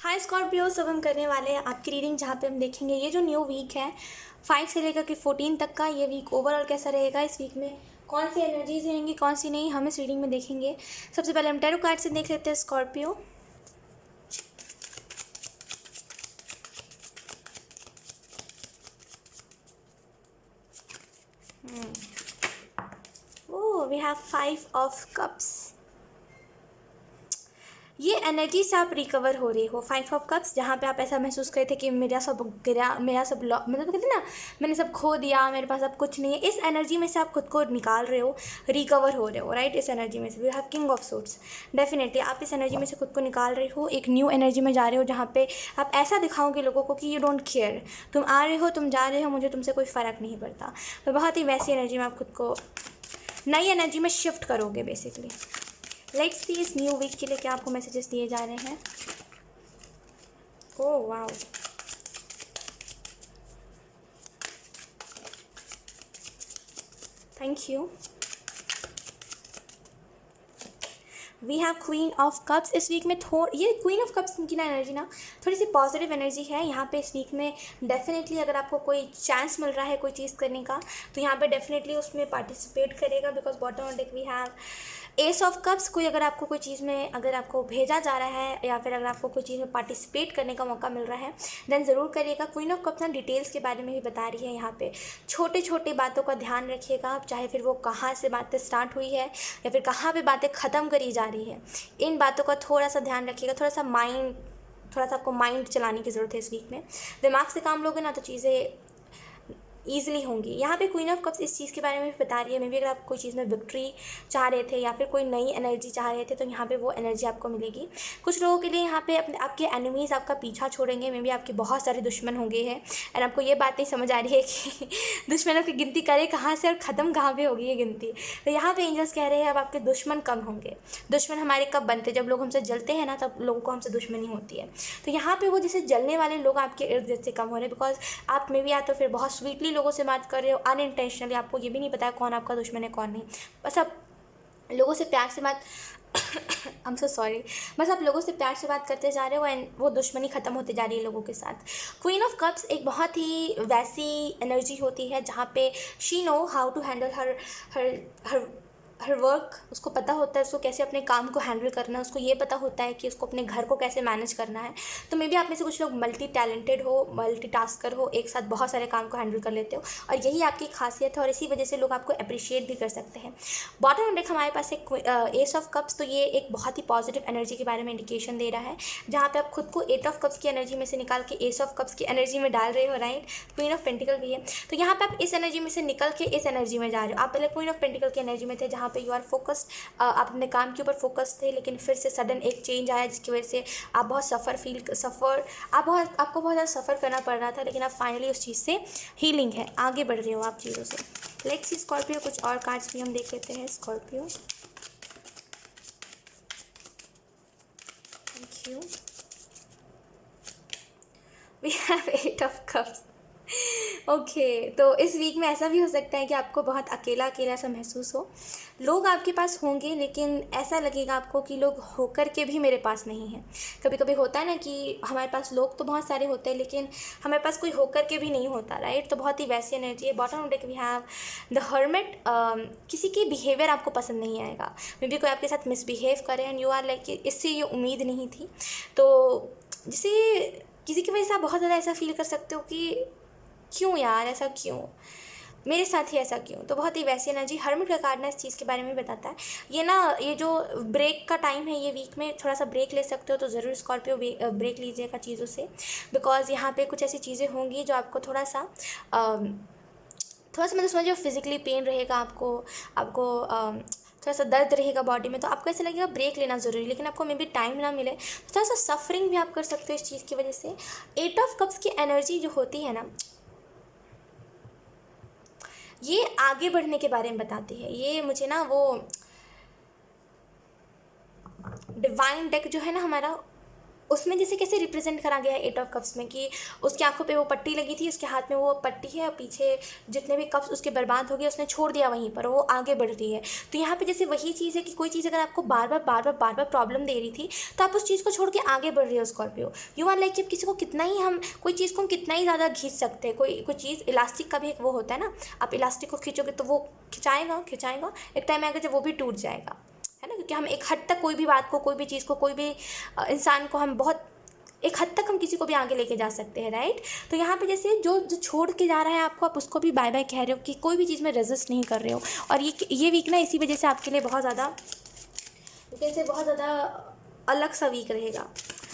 हाय Scorpio, सब हम करने वाले हैं आपकी रीडिंग, जहाँ पे हम देखेंगे ये जो न्यू वीक है 5 से लेकर के 14 तक का, ये वीक ओवरऑल कैसा रहेगा। इस वीक में कौन सी एनर्जीज रहेंगी, कौन सी नहीं, हम इस रीडिंग में देखेंगे। सबसे पहले हम टैरो कार्ड से देख लेते हैं Scorpio. Oh, we have 5 of cups. ये एनर्जी से आप रिकवर हो रही हो। 5 ऑफ कप्स, जहाँ पे आप ऐसा महसूस करे थे कि मेरा सब गिरा, मेरा सब मतलब कहते ना, मैंने सब खो दिया, मेरे पास अब कुछ नहीं है। इस एनर्जी में से आप खुद को निकाल रहे हो, रिकवर हो रहे हो, राइट। इस एनर्जी में से we have king of suits. Definitely आप इस एनर्जी में से खुद को निकाल रहे हो, एक न्यू एनर्जी में जा रहे हो, जहाँ पे आप ऐसा दिखाओगे लोगों को कि यू डोंट केयर। तुम आ रहे हो, तुम जा रहे हो, मुझे तुमसे कोई फ़र्क नहीं पड़ता। तो बहुत ही वैसी एनर्जी में आप खुद को नई एनर्जी में शिफ्ट करोगे बेसिकली। लेट्स सी इस न्यू वीक के लिए क्या आपको मैसेजेस दिए जा रहे हैं। Oh wow, thank you. We have queen of cups. इस वीक में ये क्वीन ऑफ कप्स की ना एनर्जी ना थोड़ी सी पॉजिटिव एनर्जी है यहाँ पे इस वीक में। डेफिनेटली अगर आपको कोई चांस मिल रहा है कोई चीज़ करने का, तो यहाँ पे डेफिनेटली उसमें पार्टिसिपेट करेगा। Because bottom of deck we have ace of cups. कोई अगर आपको कोई चीज़ में, अगर आपको भेजा जा रहा है या फिर अगर आपको कोई चीज़ में पार्टिसिपेट करने का मौका मिल रहा है, देन ज़रूर करिएगा। क्वीन ऑफ कप्स ना डिटेल्स के बारे में भी बता रही है यहाँ पे। छोटे छोटे बातों का ध्यान रखिएगा आप, चाहे फिर वो कहाँ से बातें स्टार्ट हुई है या फिर कहाँ पे बातें ख़त्म करी जा रही है। इन बातों का थोड़ा सा ध्यान रखिएगा। थोड़ा सा आपको माइंड चलाने की ज़रूरत है इस वीक में। दिमाग से काम लोगे ना तो चीज़ें ईजिली होंगी। यहाँ पे क्वीन ऑफ कप्स इस चीज़ के बारे में भी बता रही है। मे बी अगर आप कोई चीज़ में विक्ट्री चाह रहे थे या फिर कोई नई एनर्जी चाह रहे थे, तो यहाँ पे वो एनर्जी आपको मिलेगी। कुछ लोगों के लिए यहाँ पे आपके एनिमीज़ आपका पीछा छोड़ेंगे। मे बी आपके बहुत सारे दुश्मन होंगे हैं एंड आपको ये बात नहीं समझ आ रही है कि दुश्मनों की गिनती करें कहाँ से और ख़त्म कहाँ पर होगी ये गिनती। तो यहाँ पर एंजल्स कह रहे हैं अब आपके दुश्मन कम होंगे। दुश्मन हमारे कब बनते, जब लोग हमसे जलते हैं ना, तब लोगों को हमसे दुश्मनी होती है। तो यहाँ पर वो जैसे जलने वाले लोग आपके इर्द गिर्द से कम हो रहे हैं। बिकॉज आप मे बी या तो फिर बहुत स्वीटली लोगों से बात कर रहे हो अनइंटेंशनली, आपको ये भी नहीं पता है कौन आपका दुश्मन है कौन नहीं। बस आप लोगों से प्यार से बात आई एम सो सॉरी, बस आप लोगों से प्यार से बात करते जा रहे हो एंड वो दुश्मनी ख़त्म होते जा रही है लोगों के साथ। क्वीन ऑफ कप्स एक बहुत ही वैसी एनर्जी होती है जहाँ पे she know how to handle her her her her work. उसको पता होता है उसको कैसे अपने काम को हैंडल करना है। उसको ये पता होता है कि उसको अपने घर को कैसे मैनेज करना है। तो मे बी आप में से कुछ लोग मल्टी टैलेंटेड हो, मल्टी टास्कर हो, एक साथ बहुत सारे काम को हैंडल कर लेते हो और यही आपकी खासियत है और इसी वजह से लोग आपको अप्रिशिएट भी कर सकते हैं। बॉटम डेक हमारे पास एक एस ऑफ कप्स, तो ये एक बहुत ही पॉजिटिव एनर्जी के बारे में इंडिकेशन दे रहा है, जहाँ पे आप खुद को 8 ऑफ कप्स की एनर्जी में से निकाल के एस ऑफ कप्स की एनर्जी में डाल रहे हो, राइट। क्वीन ऑफ पेंटिकल भी है, तो यहाँ पे आप इस एनर्जी में से निकल के इस एनर्जी में जा रहे हो। आप पहले क्वीन ऑफ पेंटिकल की एनर्जी में थे जहाँ पे यू आर फोकस्ड, आप अपने काम के ऊपर फोकस थे, लेकिन फिर से सडन एक चेंज आया जिसकी वजह से आप बहुत आपको बहुत ज़्यादा सफ़र करना पड़ रहा था, लेकिन आप फाइनली उस चीज़ से हीलिंग है, आगे बढ़ रहे हो आप चीज़ों से। लेट्स सी स्कॉर्पियो, कुछ और कार्ड्स भी हम देख लेते हैं Scorpio. Thank you. We have 8 of cups. Okay, तो इस वीक में ऐसा भी हो सकता है कि आपको बहुत अकेला अकेला सा महसूस हो। लोग आपके पास होंगे लेकिन ऐसा लगेगा आपको कि लोग होकर के भी मेरे पास नहीं हैं। कभी कभी होता है ना कि हमारे पास लोग तो बहुत सारे होते हैं लेकिन हमारे पास कोई होकर के भी नहीं होता, राइट। तो बहुत ही वैसी एनर्जी है। Bottom of deck we have the hermit. किसी की बिहेवियर आपको पसंद नहीं आएगा। मे बी कोई आपके साथ मिसबिहेव करे एंड यू आर लाइक इससे ये उम्मीद नहीं थी। तो जैसे किसी की वजह से आप बहुत ज़्यादा ऐसा फील कर सकते हो कि क्यों यार, ऐसा क्यों, मेरे साथ ही ऐसा क्यों। तो बहुत ही वैसी एनर्जी हर्मिट का कार्ड ना इस चीज़ के बारे में बताता है। ये जो ब्रेक का टाइम है, ये वीक में थोड़ा सा ब्रेक ले सकते हो, तो ज़रूर स्कॉर्पियो ब्रेक लीजिएगा चीज़ों से। बिकॉज यहाँ पे कुछ ऐसी चीज़ें होंगी जो आपको थोड़ा सा मतलब समझिए फिजिकली पेन रहेगा, आपको थोड़ा सा दर्द रहेगा बॉडी में, तो आपको ऐसा लगेगा ब्रेक लेना ज़रूरी, लेकिन आपको मे बी टाइम ना मिले तो थोड़ा सा सफरिंग भी आप कर सकते हो इस चीज़ की वजह से। 8 ऑफ कप्स की एनर्जी जो होती है ना, ये आगे बढ़ने के बारे में बताती है। ये मुझे ना वो डिवाइन डेक जो है ना हमारा, उसमें जैसे कैसे रिप्रेजेंट करा गया है 8 ऑफ कप्स में कि उसकी आंखों पे वो पट्टी लगी थी, उसके हाथ में वो पट्टी है और पीछे जितने भी कप्स उसके बर्बाद हो गए उसने छोड़ दिया वहीं पर, वो आगे बढ़ रही है। तो यहाँ पे जैसे वही चीज़ है कि कोई चीज़ अगर आपको बार बार प्रॉब्लम दे रही थी तो आप उस चीज़ को छोड़ के आगे बढ़ रही हो स्कॉर्पियो। यू आर लाइक कि किसी को कितना ही हम कोई चीज़ को हम कितना ही ज़्यादा खींच सकते हैं, कोई चीज़ इलास्टिक का भी एक वो होता है ना, आप इलास्टिक को खींचोगे तो वो खिंचाएगा, एक टाइम आएगा जब वो भी टूट जाएगा, है ना। क्योंकि हम एक हद तक कोई भी बात को, कोई भी चीज़ को, कोई भी इंसान को हम बहुत एक हद तक हम किसी को भी आगे लेके जा सकते हैं, राइट। तो यहाँ पे जैसे जो जो छोड़ के जा रहा है आपको, आप उसको भी बाय बाय कह रहे हो कि कोई भी चीज़ में रेजिस्ट नहीं कर रहे हो। और ये वीक ना इसी वजह से आपके लिए बहुत ज़्यादा, जैसे बहुत ज़्यादा अलग सा वीक रहेगा,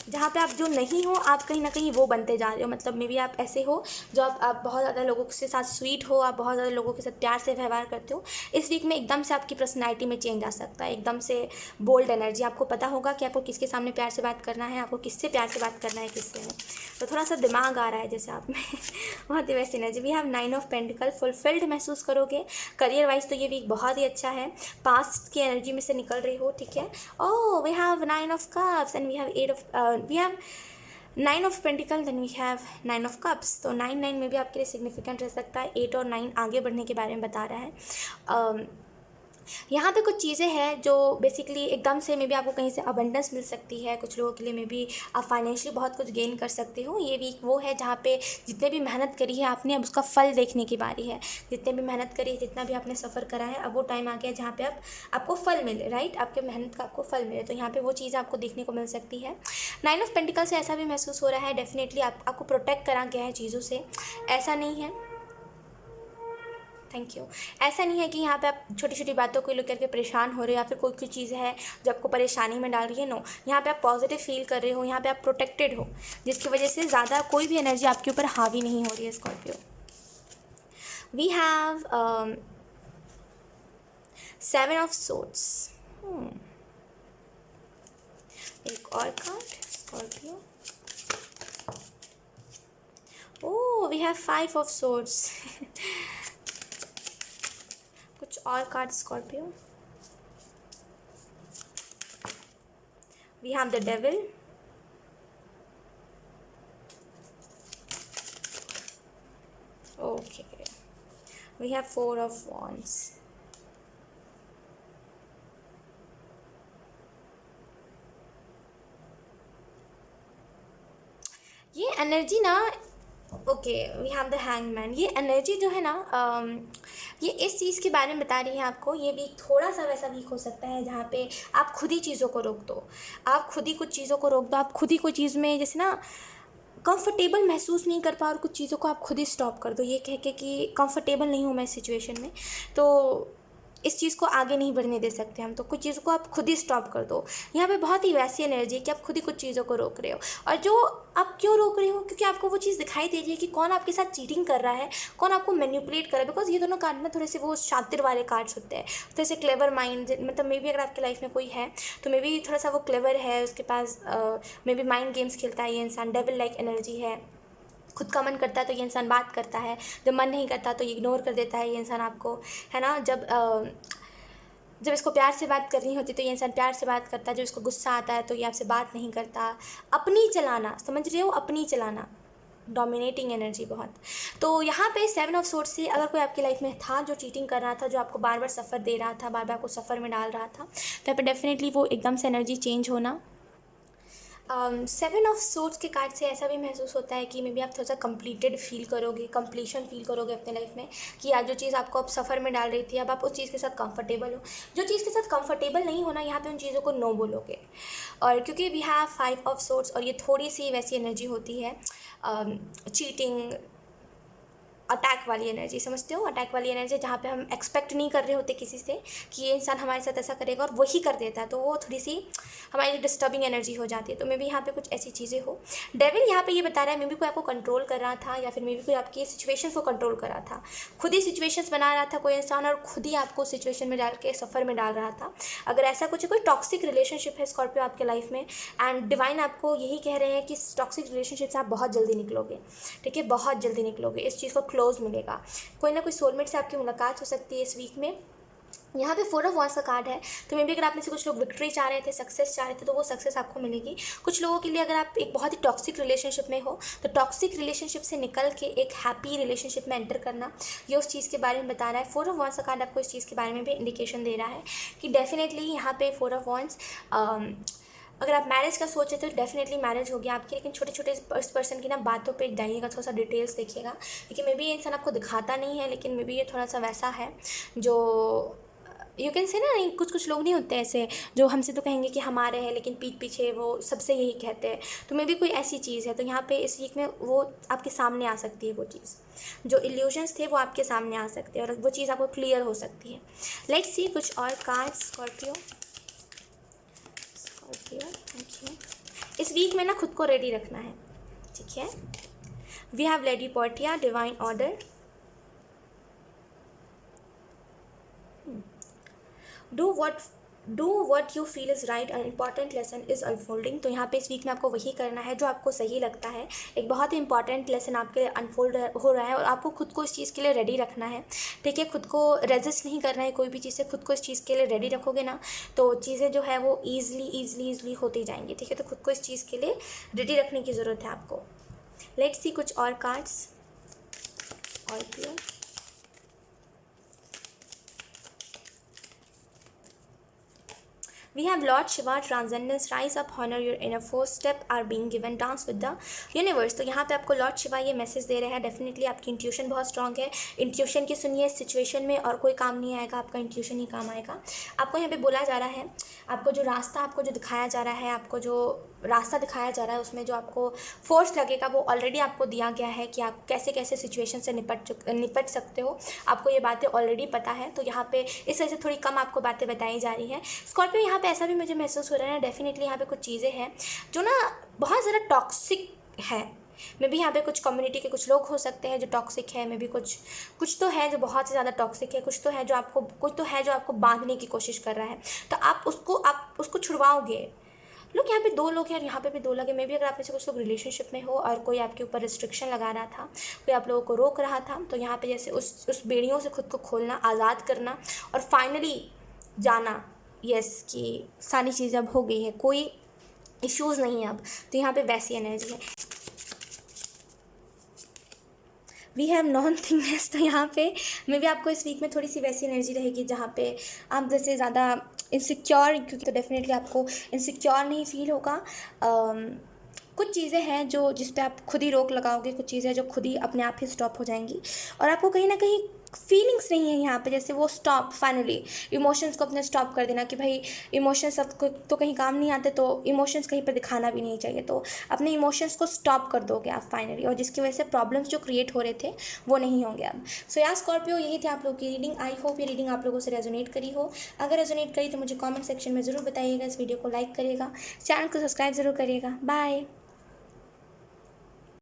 जहाँ पे आप जो नहीं हो आप कहीं ना कहीं वो बनते जा रहे हो। मतलब मे बी आप ऐसे हो जो आप बहुत ज़्यादा लोगों के साथ स्वीट हो, आप बहुत ज़्यादा लोगों के साथ प्यार से व्यवहार करते हो। इस वीक में एकदम से आपकी पर्सनैलिटी में चेंज आ सकता है, एकदम से बोल्ड एनर्जी। आपको पता होगा कि आपको किसके सामने प्यार से बात करना है, आपको किससे प्यार से बात करना है, किससे नहीं। तो थोड़ा सा दिमाग आ रहा है जैसे आप में बहुत ही वैसी energy. We have 9 of pentacles, fulfilled महसूस करोगे। करियर वाइज तो ये वीक बहुत ही अच्छा है, पास्ट की एनर्जी में से निकल रही हो, ठीक है। Oh we have 9 of cups and we have 8 of we have 9 of pentacles, then we have 9 of cups. तो 9 में भी आपके लिए सिग्निफिकेंट रह सकता है। 8 और 9 आगे बढ़ने के बारे में बता रहा है। यहाँ पे कुछ चीज़ें हैं जो बेसिकली एकदम से मे बी आपको कहीं से अबंडेंस मिल सकती है। कुछ लोगों के लिए मे बी आप फाइनेंशियली बहुत कुछ गेन कर सकते हो। ये वीक वो है जहाँ पे जितने भी मेहनत करी है आपने, अब उसका फल देखने की बारी है। जितने भी मेहनत करी, जितना भी आपने सफ़र करा है, अब वो टाइम आ गया जहाँ पे आपको फल मिले, राइट। आपके मेहनत का आपको फल मिले, तो यहाँ पे वो चीज़ आपको देखने को मिल सकती है। 9 ऑफ पेंटिकल से ऐसा भी महसूस हो रहा है डेफिनेटली आपको प्रोटेक्ट करा गया है चीज़ों से। ऐसा नहीं है, थैंक यू, ऐसा नहीं है कि यहाँ पे आप छोटी छोटी बातों को लेकर के परेशान हो रहे हो या फिर कोई चीज़ है जो आपको परेशानी में डाल रही है। नो, यहाँ पे आप पॉजिटिव फील कर रहे हो, यहाँ पे आप प्रोटेक्टेड हो, जिसकी वजह से ज़्यादा कोई भी एनर्जी आपके ऊपर हावी नहीं हो रही है Scorpio. We have 7 of swords. एक और card Scorpio. Oh we have 5 of swords कुछ और card Scorpio. We have the devil, okay, we have 4 of wands। ये एनर्जी ना, okay we have the hangman. ये एनर्जी जो है ना, ये इस चीज़ के बारे में बता रही है आपको। ये वीक थोड़ा सा वैसा वीक हो सकता है जहाँ पे आप खुद ही चीज़ों को रोक दो, आप खुद ही कुछ चीज़ों को रोक दो, आप खुद ही कोई चीज़ में जैसे ना कंफर्टेबल महसूस नहीं कर पाओ और कुछ चीज़ों को आप खुद ही स्टॉप कर दो, ये कह के कि कंफर्टेबल नहीं हूँ मैं इस सिचुएशन में, तो इस चीज़ को आगे नहीं बढ़ने दे सकते हम, तो कुछ चीज़ों को आप खुद ही स्टॉप कर दो। यहाँ पे बहुत ही वैसी एनर्जी है कि आप खुद ही कुछ चीज़ों को रोक रहे हो। और जो आप क्यों रोक रहे हो, क्योंकि आपको वो चीज़ दिखाई दे रही है कि कौन आपके साथ चीटिंग कर रहा है, कौन आपको मैनिपुलेट कर रहा है। बिकॉज ये दोनों कार्ड ना थोड़े से वो शातिर वाले कार्ड्स होते हैं, थोड़े से क्लेवर माइंड, मतलब मे बी अगर आपकी लाइफ में कोई है तो मे बी थोड़ा सा वो क्लेवर है, उसके पास मे बी माइंड गेम्स खेलता है ये इंसान, डेविल लाइक एनर्जी है। खुद का मन करता है तो ये इंसान बात करता है, जब मन नहीं करता तो इग्नोर कर देता है ये इंसान आपको, है ना। जब इसको प्यार से बात करनी होती तो ये इंसान प्यार से बात करता है, जब इसको गुस्सा आता है तो ये आपसे बात नहीं करता। अपनी चलाना, समझ रहे हो, अपनी चलाना, डोमिनेटिंग एनर्जी बहुत। तो यहाँ पे 7 ऑफ सोर्ड्स से अगर कोई आपकी लाइफ में था जो चीटिंग कर रहा था, जो आपको बार बार सफ़र दे रहा था, बार बार आपको सफ़र में डाल रहा था, तो यहाँ पे डेफिनेटली वो एकदम से एनर्जी चेंज होना। 7 ऑफ सोर्ड्स के कार्ड से ऐसा भी महसूस होता है कि मे बी आप थोड़ा सा कंप्लीटेड फील करोगे, कंप्लीशन फील करोगे अपने लाइफ में, कि आज जो चीज़ आपको अब सफ़र में डाल रही थी अब आप उस चीज़ के साथ कंफर्टेबल हो। जो चीज़ के साथ कंफर्टेबल नहीं होना, यहाँ पे उन चीज़ों को नो बोलोगे। और क्योंकि वी हैव 5 ऑफ सोर्ड्स और ये थोड़ी सी वैसी एनर्जी होती है, चीटिंग, अटैक वाली एनर्जी, समझते हो, अटैक वाली एनर्जी जहाँ पे हम एक्सपेक्ट नहीं कर रहे होते किसी से कि ये इंसान हमारे साथ ऐसा करेगा और वही कर देता है, तो वो थोड़ी सी हमारी डिस्टर्बिंग एनर्जी हो जाती है। तो मे बी यहाँ पे कुछ ऐसी चीज़ें हो। डेविल यहाँ पे ये बता रहा है मे बी कोई आपको कंट्रोल कर रहा था, या फिर मे बी कोई आपकी सिचुएशंस को कंट्रोल कर रहा था, खुद ही सिचुएशंस बना रहा था कोई इंसान और खुद ही आपको सिचुएशन में डाल के सफ़र में डाल रहा था। अगर ऐसा कुछ कोई टॉक्सिक रिलेशनशिप है स्कॉर्पियो आपके लाइफ में, एंड डिवाइन आपको यही कह रहे हैं कि टॉक्सिक रिलेशनशिप से आप बहुत जल्दी निकलोगे, ठीक है, बहुत जल्दी निकलोगे, इस चीज़ को क्लोज मिलेगा। कोई ना कोई सोलमेट से आपकी मुलाकात हो सकती है इस वीक में, यहाँ पे 4 ऑफ वॉन्ड्स का कार्ड है, तो मे बी अगर आप में से कुछ लोग विक्ट्री चाह रहे थे, सक्सेस चाह रहे थे, तो वो सक्सेस आपको मिलेगी। कुछ लोगों के लिए अगर आप एक बहुत ही टॉक्सिक रिलेशनशिप में हो, तो टॉक्सिक रिलेशनशिप से निकल के एक हैप्पी रिलेशनशिप में एंटर करना, ये उस चीज़ के बारे में बता रहा है। 4 ऑफ वॉन्ड्स का कार्ड आपको इस चीज़ के बारे में भी इंडिकेशन दे रहा है कि डेफिनेटली यहाँ पे 4 ऑफ वॉन्ड्स, अगर आप मैरिज का सोचे तो डेफिनेटली मैरिज होगी आपकी, लेकिन छोटे छोटे इस पर्सन की ना बातों पे जाइएगा, थोड़ा सा डिटेल्स देखिएगा, क्योंकि मे बी ये इंसान आपको दिखाता नहीं है, लेकिन मे बी ये थोड़ा सा वैसा है जो यू कैन से ना, कुछ कुछ लोग नहीं होते ऐसे जो हमसे तो कहेंगे कि हमारे हैं, लेकिन पीठ पीछे वो सबसे यही कहते हैं। तो मे बी कोई ऐसी चीज़ है, तो यहाँ पे इस वीक में वो आपके सामने आ सकती है। वो चीज़ जो इल्यूजन्स थे वो आपके सामने आ सकते हैं और वो चीज़ आपको क्लियर हो सकती है। लेट्स सी कुछ और कार्ड्स स्कॉर्पियो। Thank you. इस वीक में ना खुद को रेडी रखना है, ठीक है। We have Lady Portia, divine order. Do what you feel is right, an important lesson is unfolding. तो यहाँ पे इस वीक में आपको वही करना है जो आपको सही लगता है। एक बहुत ही इंपॉर्टेंट लेसन आपके लिए अनफोल्ड हो रहा है और आपको खुद को इस चीज़ के लिए रेडी रखना है, ठीक है। खुद को रेजिस्ट नहीं करना है कोई भी चीज़ से। खुद को इस चीज़ के लिए रेडी रखोगे ना, तो चीज़ें जो है वो ईज़िली होती जाएंगी, ठीक है। तो खुद को इस चीज़ के लिए रेडी रखने की ज़रूरत है आपको। लेट्स सी कुछ और कार्ड्स और clear. We have Lord Shiva, Transcendence, Rise Up, Honor Your Inner Force, Step are being given, Dance with the Universe। तो यहाँ पे आपको लॉर्ड शिवा ये मैसेज दे रहे हैं, डेफिनेटली आपकी इंट्यूशन बहुत स्ट्रॉन्ग है। इंट्यूशन की सुनिए, इस सिचुएशन में और कोई काम नहीं आएगा, आपका इंट्यूशन ही काम आएगा। आपको यहाँ पे बोला जा रहा है, आपको जो रास्ता आपको जो दिखाया जा रहा है, आपको जो रास्ता दिखाया जा रहा है, उसमें जो आपको फोर्स लगेगा वो ऑलरेडी आपको दिया गया है कि आप कैसे कैसे सिचुएशन से निपट सकते हो। आपको ये बातें ऑलरेडी पता है, तो यहाँ पे इस वजह से थोड़ी कम आपको बातें बताई जा रही हैं। स्कॉर्पियो यहाँ पे ऐसा भी मुझे महसूस हो रहा है, डेफिनेटली यहाँ पे कुछ चीज़ें हैं जो ना बहुत ज़्यादा टॉक्सिक है। मे बी यहाँ पे कुछ कम्युनिटी के कुछ लोग हो सकते हैं जो टॉक्सिक है, मे बी कुछ तो है जो बहुत ज़्यादा टॉक्सिक है, कुछ तो है जो आपको बांधने की कोशिश कर रहा है। तो आप उसको छुड़वाओगे। लोग यहाँ पे 2 लोग हैं और यहाँ पे भी 2 लगे। मे बी अगर आप में से कुछ लोग रिलेशनशिप में हो और कोई आपके ऊपर रिस्ट्रिक्शन लगा रहा था, कोई आप लोगों को रोक रहा था, तो यहाँ पे जैसे उस बेड़ियों से खुद को खोलना, आज़ाद करना और फाइनली जाना, यस, कि सारी चीज़ें अब हो गई है, कोई इश्यूज़ नहीं है अब। तो यहाँ पे वैसी एनर्जी है। We have non thingness. तो यहाँ पे मे बी आपको इस वीक में थोड़ी सी वैसी एनर्जी रहेगी जहाँ पे आप जैसे ज़्यादा इनसिक्योर, क्योंकि तो डेफिनेटली आपको इनसिक्योर नहीं फील होगा। कुछ चीज़ें हैं जिस पे आप खुद ही रोक लगाओगे, कुछ चीज़ें जो खुद ही अपने आप ही स्टॉप हो जाएंगी और आपको कहीं ना कहीं फीलिंग्स नहीं है यहाँ पे, जैसे वो स्टॉप, फाइनली इमोशंस को अपने स्टॉप कर देना कि भाई इमोशंस अब तो कहीं काम नहीं आते, तो इमोशंस कहीं पर दिखाना भी नहीं चाहिए। तो अपने इमोशंस को स्टॉप कर दोगे आप फाइनली, और जिसकी वजह से प्रॉब्लम्स जो क्रिएट हो रहे थे वो नहीं होंगे अब। सो यार स्कॉर्पियो, यही थी आप लोग की रीडिंग। आई होप ये रीडिंग आप लोगों से रेजोनेट करी हो। अगर रेजोनेट करी तो मुझे कॉमेंट सेक्शन में ज़रूर बताइएगा, इस वीडियो को लाइक करिएगा, चैनल को सब्सक्राइब ज़रूर करिएगा। बाय।